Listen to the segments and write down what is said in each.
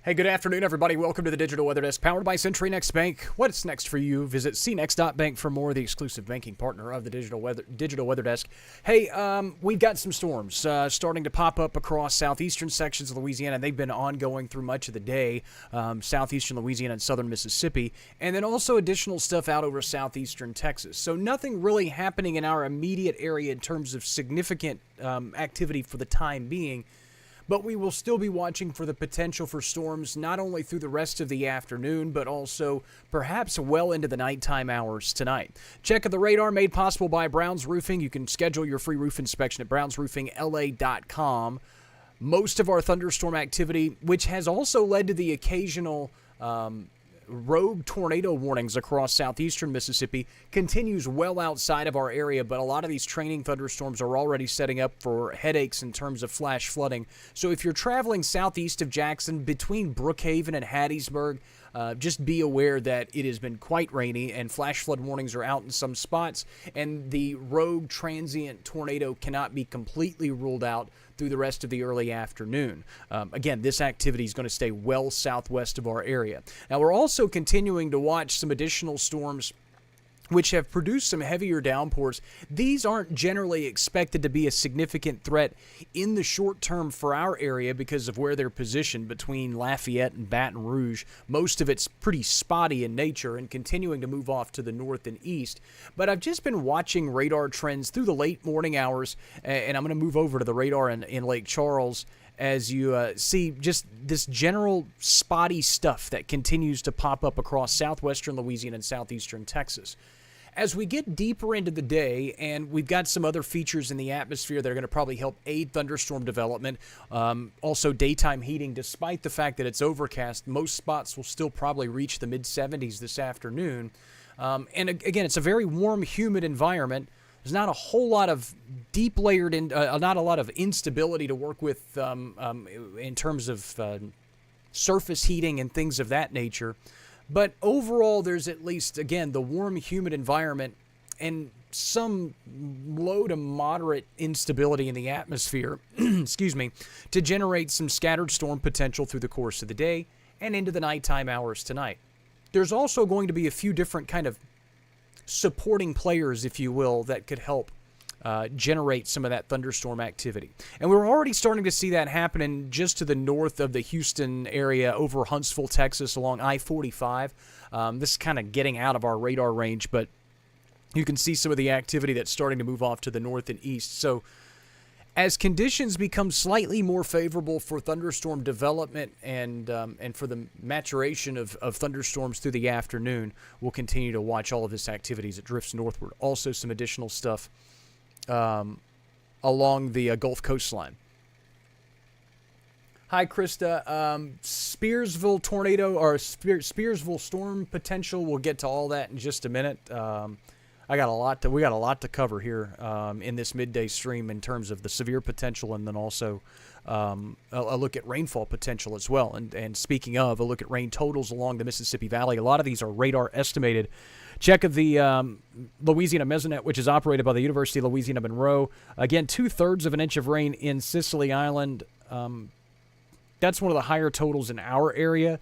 Hey, good afternoon, everybody. Welcome to the Digital Weather Desk, powered by Century Next Bank. What's next for you? Visit cnext.bank for more, the exclusive banking partner of the Digital Weather Desk. Hey, we've got some storms starting to pop up across southeastern sections of Louisiana. They've been ongoing through much of the day, southeastern Louisiana and southern Mississippi, and then also additional stuff out over southeastern Texas. So nothing really happening in our immediate area in terms of significant activity for the time being. But we will still be watching for the potential for storms not only through the rest of the afternoon, but also perhaps well into the nighttime hours tonight. Check of the radar made possible by Brown's Roofing. You can schedule your free roof inspection at brownsroofingla.com. Most of our thunderstorm activity, which has also led to the occasional rogue tornado warnings across southeastern Mississippi, continues well outside of our area, but a lot of these training thunderstorms are already setting up for headaches in terms of flash flooding. So if you're traveling southeast of Jackson between Brookhaven and Hattiesburg, just be aware that it has been quite rainy and flash flood warnings are out in some spots, and the rogue transient tornado cannot be completely ruled out through the rest of the early afternoon. Again, this activity is going to stay well southwest of our area. Now, we're also continuing to watch some additional storms which have produced some heavier downpours. These aren't generally expected to be a significant threat in the short term for our area because of where they're positioned between Lafayette and Baton Rouge. Most of it's pretty spotty in nature and continuing to move off to the north and east. But I've just been watching radar trends through the late morning hours, and I'm going to move over to the radar in Lake Charles as you see just this general spotty stuff that continues to pop up across southwestern Louisiana and southeastern Texas. As we get deeper into the day, and we've got some other features in the atmosphere that are going to probably help aid thunderstorm development, also daytime heating, despite the fact that it's overcast, most spots will still probably reach the mid-70s this afternoon. And again, it's a very warm, humid environment. There's not a whole lot of deep layered, not a lot of instability to work with in terms of surface heating and things of that nature. But overall, there's at least, again, the warm, humid environment and some low to moderate instability in the atmosphere, excuse me, to generate some scattered storm potential through the course of the day and into the nighttime hours tonight. There's also going to be a few different kind of supporting players, if you will, that could help generate some of that thunderstorm activity. And we're already starting to see that happening just to the north of the Houston area over Huntsville, Texas, along I-45. This is kind of getting out of our radar range, but you can see some of the activity that's starting to move off to the north and east. So as conditions become slightly more favorable for thunderstorm development and for the maturation of thunderstorms through the afternoon, we'll continue to watch all of this activity as it drifts northward. Also some additional stuff along the Gulf coastline. Hi, Krista. Spearsville tornado or Spearsville storm potential. We'll get to all that in just a minute. We got a lot to cover here in this midday stream in terms of the severe potential, and then also a look at rainfall potential as well. And speaking of, a look at rain totals along the Mississippi Valley. A lot of these are radar estimated. Check of the Louisiana Mesonet, which is operated by the University of Louisiana Monroe. Again, 2/3 of an inch of rain in Sicily Island. That's one of the higher totals in our area.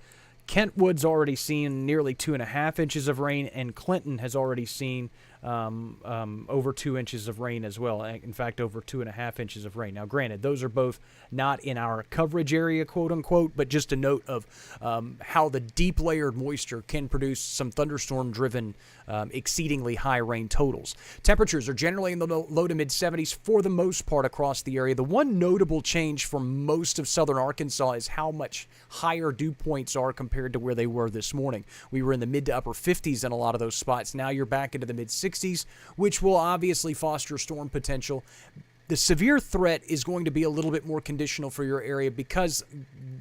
Kentwood's already seen nearly 2.5 inches of rain, and Clinton has already seen over 2 inches of rain as well. In fact, over 2.5 inches of rain. Now, granted, those are both not in our coverage area, quote unquote, but just a note of how the deep layered moisture can produce some thunderstorm driven exceedingly high rain totals. Temperatures are generally in the low to mid 70s for the most part across the area. The one notable change for most of southern Arkansas is how much higher dew points are compared to where they were this morning. We were in the mid to upper 50s in a lot of those spots. Now you're back into the mid 60s, which will obviously foster storm potential. The severe threat is going to be a little bit more conditional for your area because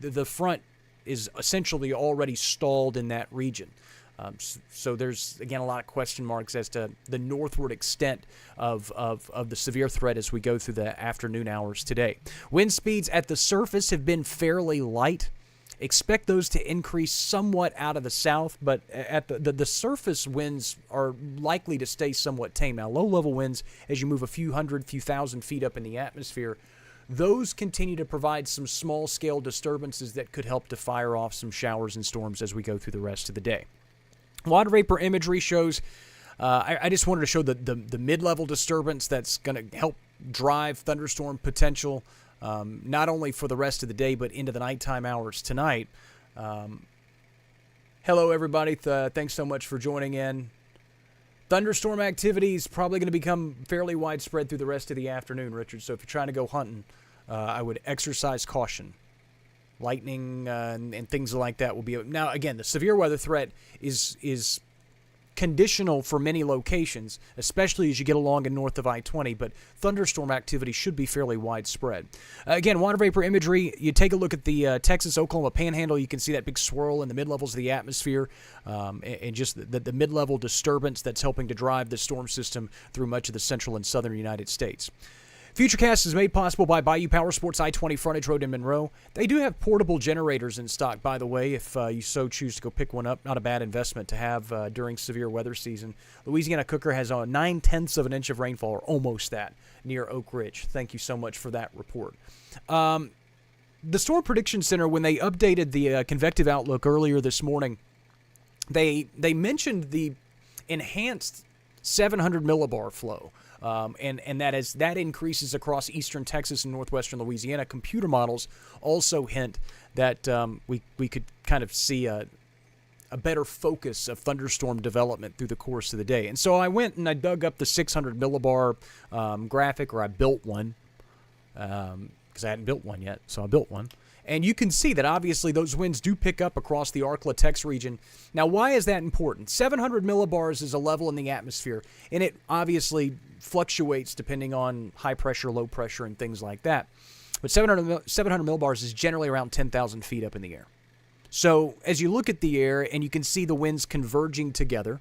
the front is essentially already stalled in that region. So there's, again, a lot of question marks as to the northward extent of the severe threat as we go through the afternoon hours today. Wind speeds at the surface have been fairly light. Expect those to increase somewhat out of the south, but at the surface winds are likely to stay somewhat tame. Now, low-level winds, as you move a few thousand feet up in the atmosphere, those continue to provide some small-scale disturbances that could help to fire off some showers and storms as we go through the rest of the day. Water vapor imagery shows, I just wanted to show the mid-level disturbance that's going to help drive thunderstorm potential, not only for the rest of the day, but into the nighttime hours tonight. Hello, everybody. Thanks so much for joining in. Thunderstorm activity is probably going to become fairly widespread through the rest of the afternoon, Richard. So if you're trying to go hunting, I would exercise caution. Lightning and things like that will be... Now, again, the severe weather threat is conditional for many locations, especially as you get along and north of I-20, but thunderstorm activity should be fairly widespread. Again, water vapor imagery, you take a look at the Texas-Oklahoma Panhandle, you can see that big swirl in the mid-levels of the atmosphere, and just the mid-level disturbance that's helping to drive the storm system through much of the central and southern United States. Futurecast is made possible by Bayou Power Sports I-20 Frontage Road in Monroe. They do have portable generators in stock, by the way, if you so choose to go pick one up. Not a bad investment to have during severe weather season. Louisiana Cooker has 9/10 of an inch of rainfall, or almost that, near Oak Ridge. Thank you so much for that report. The Storm Prediction Center, when they updated the convective outlook earlier this morning, they mentioned the enhanced 700 millibar flow. And that increases across eastern Texas and northwestern Louisiana. Computer models also hint that we could kind of see a better focus of thunderstorm development through the course of the day. And so I went and I dug up the 600 millibar graphic, or I built one, because I hadn't built one yet, so I built one. And you can see that obviously those winds do pick up across the Ark-La-Tex region. Now, why is that important? 700 millibars is a level in the atmosphere, and it obviously fluctuates depending on high pressure, low pressure, and things like that. But 700 millibars is generally around 10,000 feet up in the air. So as you look at the air and you can see the winds converging together,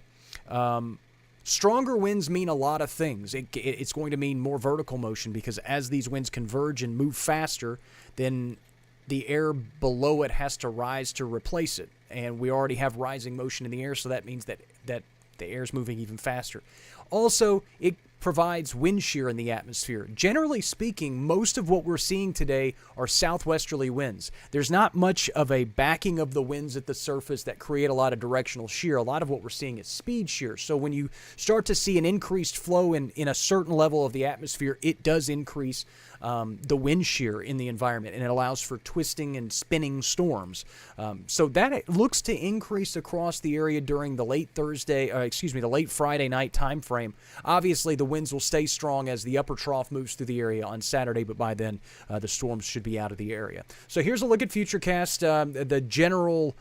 stronger winds mean a lot of things. It's going to mean more vertical motion, because as these winds converge and move faster, then the air below it has to rise to replace it. And we already have rising motion in the air, so that means that the air is moving even faster. Also, it provides wind shear in the atmosphere. Generally speaking, most of what we're seeing today are southwesterly winds. There's not much of a backing of the winds at the surface that create a lot of directional shear. A lot of what we're seeing is speed shear. So when you start to see an increased flow in a certain level of the atmosphere, it does increase the wind shear in the environment, and it allows for twisting and spinning storms. So that it looks to increase across the area during the late Friday night time frame. Obviously, the winds will stay strong as the upper trough moves through the area on Saturday, but by then the storms should be out of the area. So here's a look at Futurecast, the general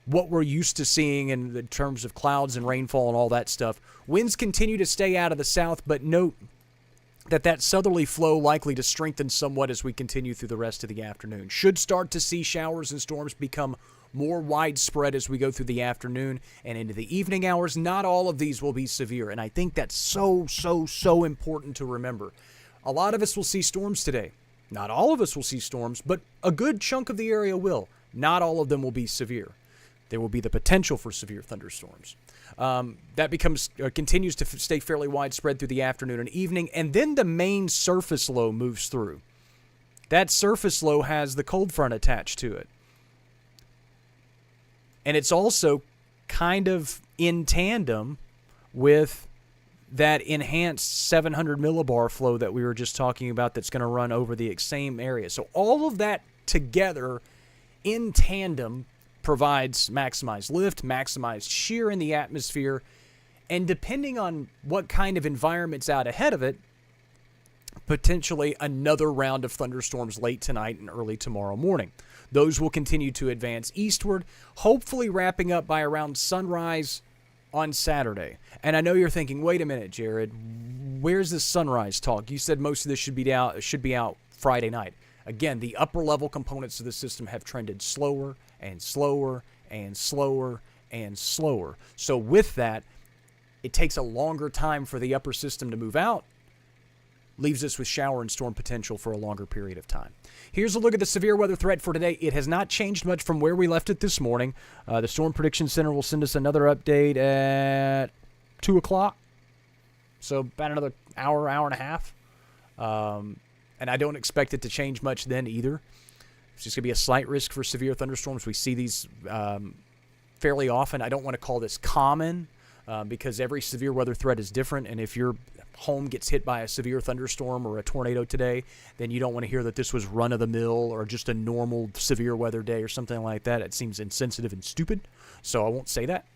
what we're used to seeing in terms of clouds and rainfall and all that stuff. Winds continue to stay out of the south, but note that southerly flow likely to strengthen somewhat as we continue through the rest of the afternoon. Should start to see showers and storms become more widespread as we go through the afternoon and into the evening hours. Not all of these will be severe, and I think that's so important to remember. A lot of us will see storms today. Not all of us will see storms, but a good chunk of the area will. Not all of them will be severe. There will be the potential for severe thunderstorms. That continues to stay fairly widespread through the afternoon and evening, and then the main surface low moves through. That surface low has the cold front attached to it. And it's also kind of in tandem with that enhanced 700 millibar flow that we were just talking about that's going to run over the same area. So all of that together in tandem provides maximized lift, maximized shear in the atmosphere, and depending on what kind of environment's out ahead of it, potentially another round of thunderstorms late tonight and early tomorrow morning. Those will continue to advance eastward, hopefully wrapping up by around sunrise on Saturday. And I know you're thinking, wait a minute, Jared, where's this sunrise talk? You said most of this should be out Friday night. Again, the upper level components of the system have trended slower and slower and slower and slower. So with that, it takes a longer time for the upper system to move out, leaves us with shower and storm potential for a longer period of time. Here's a look at the severe weather threat for today. It has not changed much from where we left it this morning. The Storm Prediction Center will send us another update at 2 o'clock. So about another hour and a half. and I don't expect it to change much then either. It's just going to be a slight risk for severe thunderstorms. We see these fairly often. I don't want to call this common because every severe weather threat is different, and if your home gets hit by a severe thunderstorm or a tornado today, then you don't want to hear that this was run-of-the-mill or just a normal severe weather day or something like that. It seems insensitive and stupid, so I won't say that.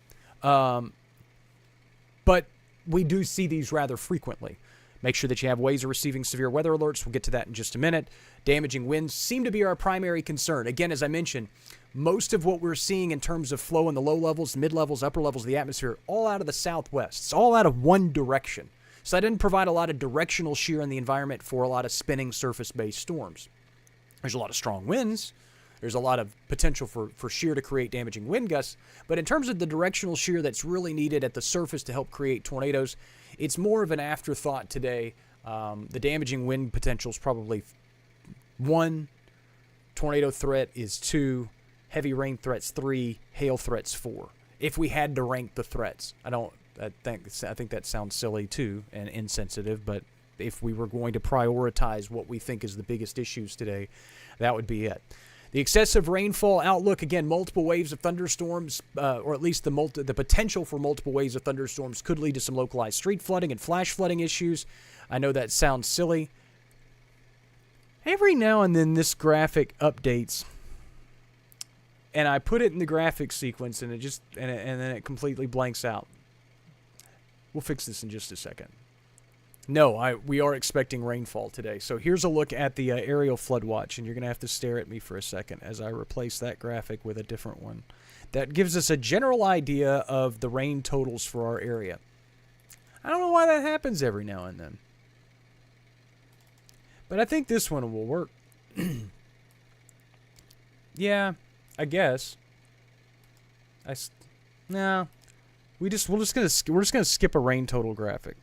But we do see these rather frequently. Make sure that you have ways of receiving severe weather alerts. We'll get to that in just a minute. Damaging winds seem to be our primary concern. Again, as I mentioned, most of what we're seeing in terms of flow in the low levels, mid levels, upper levels of the atmosphere, all out of the southwest. It's all out of one direction. So that didn't provide a lot of directional shear in the environment for a lot of spinning surface-based storms. There's a lot of strong winds. There's a lot of potential for shear to create damaging wind gusts. But in terms of the directional shear that's really needed at the surface to help create tornadoes, it's more of an afterthought today. The damaging wind potential is probably 1, tornado threat is 2, heavy rain threats 3, hail threats 4. If we had to rank the threats, I think that sounds silly too and insensitive, but if we were going to prioritize what we think is the biggest issues today, that would be it. The excessive rainfall outlook, again, multiple waves of thunderstorms, or at least the potential for multiple waves of thunderstorms could lead to some localized street flooding and flash flooding issues. I know that sounds silly. Every now and then this graphic updates, and I put it in the graphic sequence, and then it completely blanks out. We'll fix this in just a second. No, we are expecting rainfall today. So here's a look at the aerial flood watch, and you're going to have to stare at me for a second as I replace that graphic with a different one. That gives us a general idea of the rain totals for our area. I don't know why that happens every now and then, but I think this one will work. Yeah, I guess. No, we're just gonna skip a rain total graphic.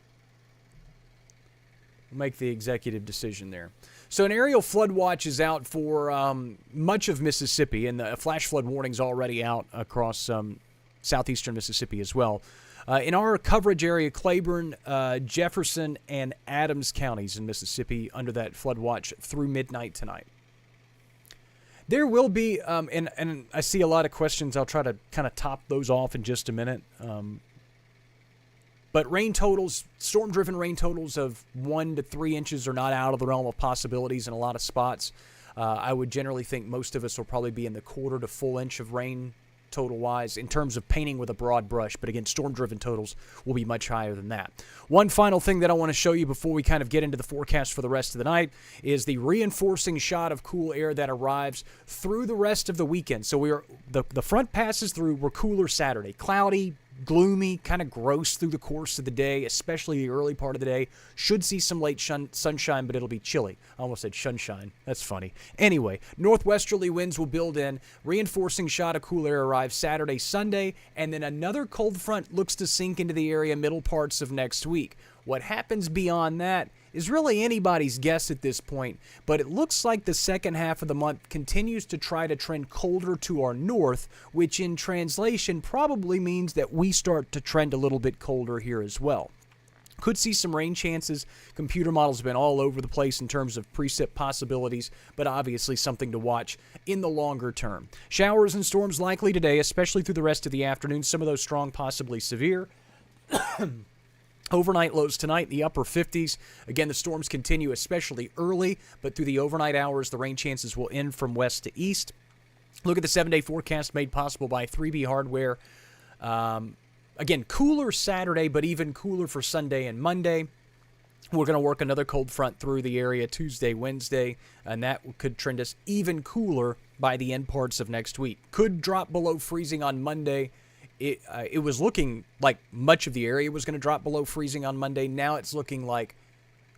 Make the executive decision there. So an aerial flood watch is out for much of Mississippi, and the flash flood warning's already out across southeastern Mississippi as well. In our coverage area, Claiborne, Jefferson, and Adams counties in Mississippi under that flood watch through midnight tonight. There will be, and I see a lot of questions. I'll try to kind of top those off in just a minute. But rain totals, storm-driven rain totals of 1 to 3 inches are not out of the realm of possibilities in a lot of spots. I would generally think most of us will probably be in the quarter to full inch of rain total-wise in terms of painting with a broad brush. But again, storm-driven totals will be much higher than that. One final thing that I want to show you before we kind of get into the forecast for the rest of the night is the reinforcing shot of cool air that arrives through the rest of the weekend. So the front passes through. We're cooler Saturday. Cloudy, gloomy, kind of gross through the course of the day, especially the early part of the day. Should see some late sunshine, but it'll be chilly. I almost said sunshine. That's funny. Anyway, northwesterly winds will build in. Reinforcing shot of cool air arrives Saturday, Sunday, and then another cold front looks to sink into the area middle parts of next week. What happens beyond that is really anybody's guess at this point, but it looks like the second half of the month continues to try to trend colder to our north, which in translation probably means that we start to trend a little bit colder here as well. Could see some rain chances. Computer models have been all over the place in terms of precip possibilities, but obviously something to watch in the longer term. Showers and storms likely today, especially through the rest of the afternoon. Some of those strong, possibly severe. Overnight lows tonight in the upper 50s. Again, the storms continue, especially early, but through the overnight hours, the rain chances will end from west to east. Look at the 7-day forecast made possible by 3B Hardware. Again, cooler Saturday, but even cooler for Sunday and Monday. We're going to work another cold front through the area Tuesday, Wednesday, and that could trend us even cooler by the end parts of next week. Could drop below freezing on Monday. It was looking like much of the area was going to drop below freezing on Monday. Now it's looking like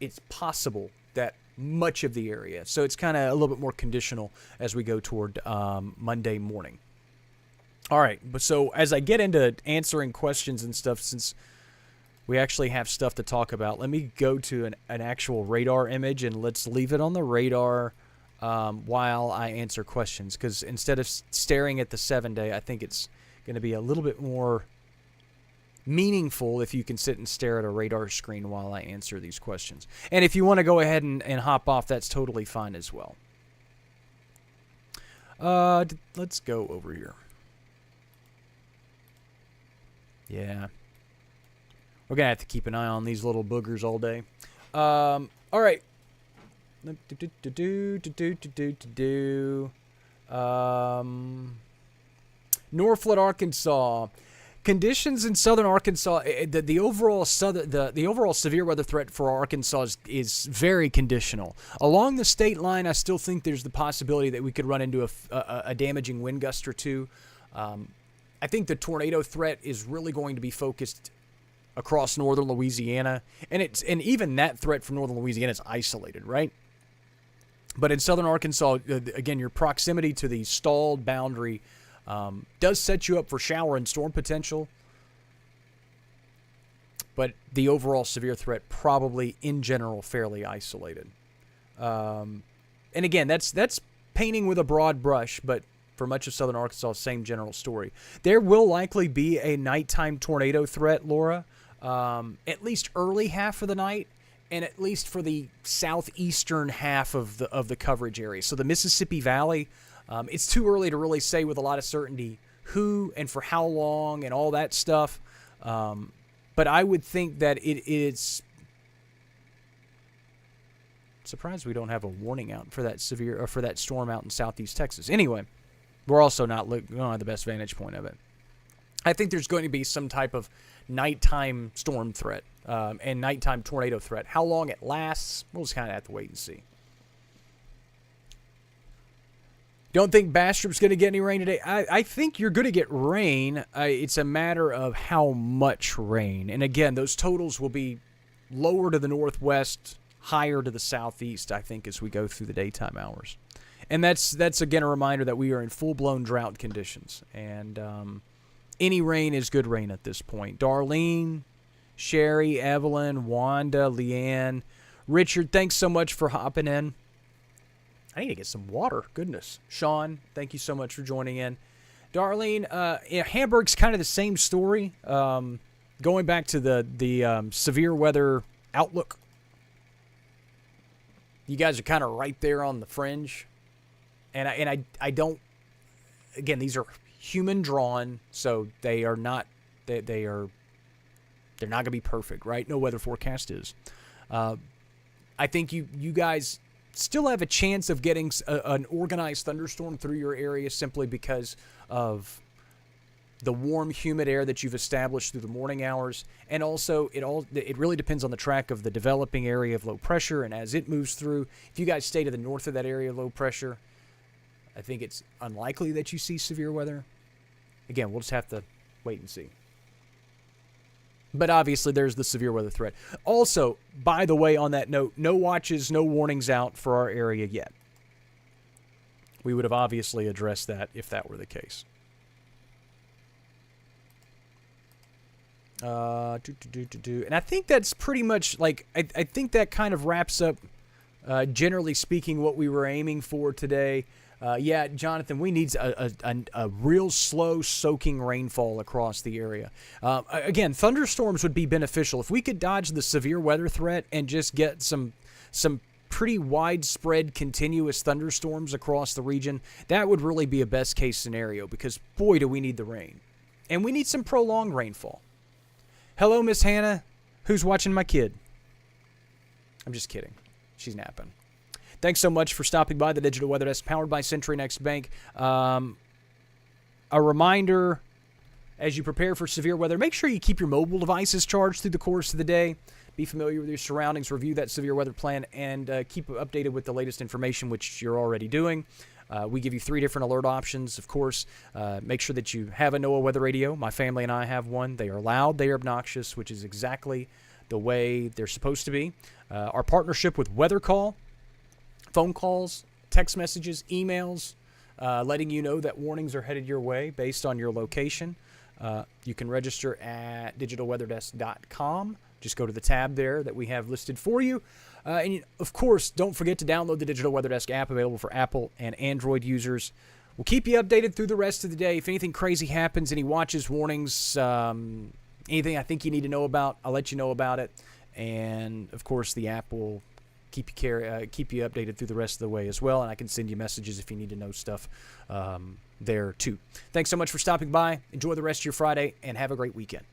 it's possible that much of the area. So it's kind of a little bit more conditional as we go toward Monday morning. All right, but so as I get into answering questions and stuff, since we actually have stuff to talk about, let me go to an actual radar image, and let's leave it on the radar while I answer questions. Because instead of staring at the 7-day, I think it's going to be a little bit more meaningful if you can sit and stare at a radar screen while I answer these questions. And if you want to go ahead and hop off, that's totally fine as well. Let's go over here. Yeah. We're going to have to keep an eye on these little boogers all day. All right. Northwood, Arkansas. Conditions in southern Arkansas, the overall severe weather threat for Arkansas is very conditional. Along the state line, I still think there's the possibility that we could run into a damaging wind gust or two. I think the tornado threat is really going to be focused across northern Louisiana, and even that threat from northern Louisiana is isolated, right? But in southern Arkansas, again, your proximity to the stalled boundary does set you up for shower and storm potential, but the overall severe threat probably, in general, fairly isolated. And again, that's painting with a broad brush, but for much of southern Arkansas, same general story. There will likely be a nighttime tornado threat, Laura, at least early half of the night, and at least for the southeastern half of the coverage area. So the Mississippi Valley, it's too early to really say with a lot of certainty who and for how long and all that stuff. But I would think that it's surprised we don't have a warning out for that for that storm out in southeast Texas. Anyway, we're also we don't have the best vantage point of it. I think there's going to be some type of nighttime storm threat and nighttime tornado threat. How long it lasts, we'll just kind of have to wait and see. Don't think Bastrop's going to get any rain today. I think you're going to get rain. It's a matter of how much rain. And again, those totals will be lower to the northwest, higher to the southeast, I think, as we go through the daytime hours. And that's again, a reminder that we are in full-blown drought conditions. And any rain is good rain at this point. Darlene, Sherry, Evelyn, Wanda, Leanne, Richard, thanks so much for hopping in. I need to get some water. Goodness. Sean, thank you so much for joining in. Darlene, Hamburg's kind of the same story. Going back to the severe weather outlook, you guys are kind of right there on the fringe. And I don't, again, these are human drawn, so they are not, they're not going to be perfect, right? No weather forecast is. I think you guys still have a chance of getting an organized thunderstorm through your area simply because of the warm, humid air that you've established through the morning hours. And also, it really depends on the track of the developing area of low pressure, and as it moves through, if you guys stay to the north of that area of low pressure, I think it's unlikely that you see severe weather. Again, we'll just have to wait and see. But obviously, there's the severe weather threat. Also, by the way, on that note, no watches, no warnings out for our area yet. We would have obviously addressed that if that were the case. And I think that's pretty much, like, I think that kind of wraps up, generally speaking, what we were aiming for today. Yeah, Jonathan, we need a real slow soaking rainfall across the area. Again, thunderstorms would be beneficial. If we could dodge the severe weather threat and just get some pretty widespread continuous thunderstorms across the region, that would really be a best case scenario because, boy, do we need the rain. And we need some prolonged rainfall. Hello, Miss Hannah. Who's watching my kid? I'm just kidding. She's napping. Thanks so much for stopping by the Digital Weather Desk, powered by Century Next Bank. A reminder, as you prepare for severe weather, make sure you keep your mobile devices charged through the course of the day. Be familiar with your surroundings, review that severe weather plan, and keep updated with the latest information, which you're already doing. We give you 3 different alert options, of course. Make sure that you have a NOAA weather radio. My family and I have one. They are loud, they are obnoxious, which is exactly the way they're supposed to be. Our partnership with Weather Call, phone calls, text messages, emails, letting you know that warnings are headed your way based on your location. You can register at digitalweatherdesk.com. Just go to the tab there that we have listed for you. And, of course, don't forget to download the Digital Weather Desk app available for Apple and Android users. We'll keep you updated through the rest of the day. If anything crazy happens, any watches, warnings, Anything I think you need to know about, I'll let you know about it. And of course, the app will keep you updated through the rest of the way as well. And I can send you messages if you need to know stuff there too. Thanks so much for stopping by. Enjoy the rest of your Friday and have a great weekend.